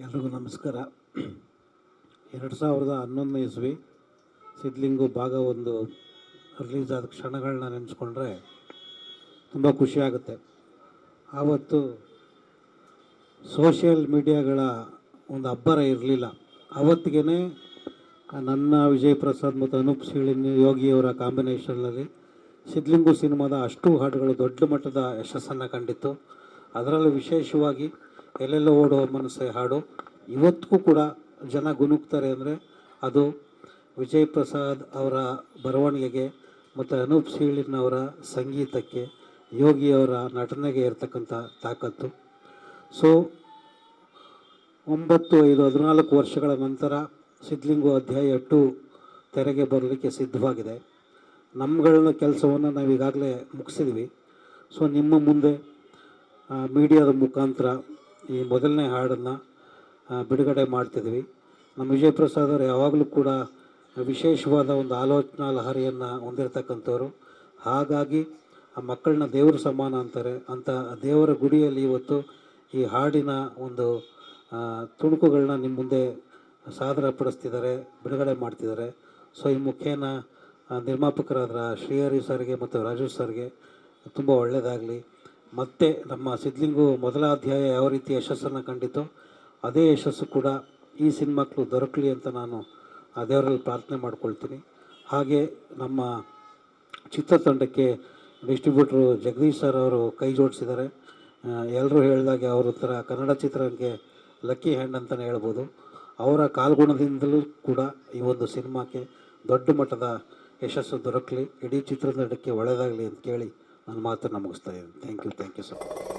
ಎಲ್ರಿಗೂ ನಮಸ್ಕಾರ. 2011 ಇಸ್ವಿ ಸಿದ್ಲಿಂಗು ಭಾಗ ಒಂದು ರಿಲೀಸ್ ಆದ ಕ್ಷಣಗಳನ್ನ ನೆನೆಸ್ಕೊಂಡ್ರೆ ತುಂಬ ಖುಷಿಯಾಗುತ್ತೆ. ಆವತ್ತು ಸೋಷಿಯಲ್ ಮೀಡಿಯಾಗಳ ಒಂದು ಅಬ್ಬರ ಇರಲಿಲ್ಲ. ಆವತ್ತಿಗೆ ನನ್ನ ವಿಜಯ್ ಪ್ರಸಾದ್ ಮತ್ತು ಅನೂಪ್ ಸೀಳಿನ್ ಯೋಗಿಯವರ ಕಾಂಬಿನೇಷನ್ನಲ್ಲಿ ಸಿದ್ಲಿಂಗು ಸಿನಿಮಾದ ಅಷ್ಟು ಹಾಡುಗಳು ದೊಡ್ಡ ಮಟ್ಟದ ಯಶಸ್ಸನ್ನು ಕಂಡಿತ್ತು. ಅದರಲ್ಲೂ ವಿಶೇಷವಾಗಿ ಎಲ್ಲೆಲ್ಲೋ ಓಡುವ ಮನಸ್ಸೆ ಹಾಡು ಇವತ್ತಿಗೂ ಕೂಡ ಜನ ಗುನುಗ್ತಾರೆ ಅಂದರೆ ಅದು ವಿಜಯ್ ಪ್ರಸಾದ್ ಅವರ ಬರವಣಿಗೆಗೆ ಮತ್ತು ಅನೂಪ್ ಸೀಳಿನ್ ಅವರ ಸಂಗೀತಕ್ಕೆ, ಯೋಗಿಯವರ ನಟನೆಗೆ ಇರತಕ್ಕಂಥ ತಾಕತ್ತು. ಸೊ 14 ವರ್ಷಗಳ ನಂತರ ಸಿದ್ಲಿಂಗು ಅಧ್ಯಾಯ 2 ತೆರೆಗೆ ಬರಲಿಕ್ಕೆ ಸಿದ್ಧವಾಗಿದೆ. ನಮ್ಮಗಳ ಕೆಲಸವನ್ನು ನಾವು ಈಗಾಗಲೇ ಮುಗಿಸಿದ್ವಿ. ಸೊ ನಿಮ್ಮ ಮುಂದೆ ಮೀಡಿಯಾದ ಮುಖಾಂತರ ಈ ಮೊದಲನೇ ಹಾಡನ್ನು ಬಿಡುಗಡೆ ಮಾಡ್ತಿದ್ವಿ. ನಮ್ಮ ವಿಜಯ್ ಪ್ರಸಾದ್ ಅವರು ಯಾವಾಗಲೂ ಕೂಡ ವಿಶೇಷವಾದ ಒಂದು ಆಲೋಚನಾ ಲಹರಿಯನ್ನು ಹೊಂದಿರತಕ್ಕಂಥವ್ರು. ಹಾಗಾಗಿ ಆ ಮಕ್ಕಳನ್ನ ದೇವ್ರ ಸಮಾನ ಅಂತಾರೆ. ಅಂಥ ದೇವರ ಗುಡಿಯಲ್ಲಿ ಇವತ್ತು ಈ ಹಾಡಿನ ಒಂದು ತುಣುಕುಗಳನ್ನ ನಿಮ್ಮ ಮುಂದೆ ಸಾದರಪಡಿಸ್ತಿದ್ದಾರೆ, ಬಿಡುಗಡೆ ಮಾಡ್ತಿದ್ದಾರೆ. ಸೊ ಈ ಮುಖೇನ ನಿರ್ಮಾಪಕರಾದ ಶ್ರೀಹರಿ ಸರ್ಗೆ ಮತ್ತು ರಾಜು ಸರ್ಗೆ ತುಂಬ ಒಳ್ಳೆಯದಾಗಲಿ. ಮತ್ತು ನಮ್ಮ ಸಿದ್ಲಿಂಗು ಮೊದಲ ಅಧ್ಯಾಯ ಯಾವ ರೀತಿ ಯಶಸ್ಸನ್ನು ಕಂಡಿತೋ ಅದೇ ಯಶಸ್ಸು ಕೂಡ ಈ ಸಿನಿಮಾಕ್ಕೂ ದೊರಕಲಿ ಅಂತ ನಾನು ಆ ದೇವರಲ್ಲಿ ಪ್ರಾರ್ಥನೆ ಮಾಡ್ಕೊಳ್ತೀನಿ. ಹಾಗೆ ನಮ್ಮ ಚಿತ್ರತಂಡಕ್ಕೆ ಡಿಸ್ಟ್ರಿಬ್ಯೂಟ್ರು ಜಗದೀಶ್ ಸರ್ ಅವರು ಕೈ ಜೋಡಿಸಿದ್ದಾರೆ. ಎಲ್ಲರೂ ಹೇಳಿದಾಗೆ ಅವ್ರ ಥರ ಕನ್ನಡ ಚಿತ್ರಕ್ಕೆ ಲಕ್ಕಿ ಹ್ಯಾಂಡ್ ಅಂತಲೇ ಹೇಳ್ಬೋದು. ಅವರ ಕಾಲ್ಗುಣದಿಂದಲೂ ಕೂಡ ಈ ಒಂದು ಸಿನಿಮಾಕ್ಕೆ ದೊಡ್ಡ ಮಟ್ಟದ ಯಶಸ್ಸು ದೊರಕಲಿ, ಇಡೀ ಚಿತ್ರತಂಡಕ್ಕೆ ಒಳ್ಳೆಯದಾಗಲಿ ಅಂತ ಕೇಳಿ ನನ್ನ ಮಾತನ್ನು ಮುಗಿಸ್ತಾ ಇದ್ದೀನಿ. Thank you so much.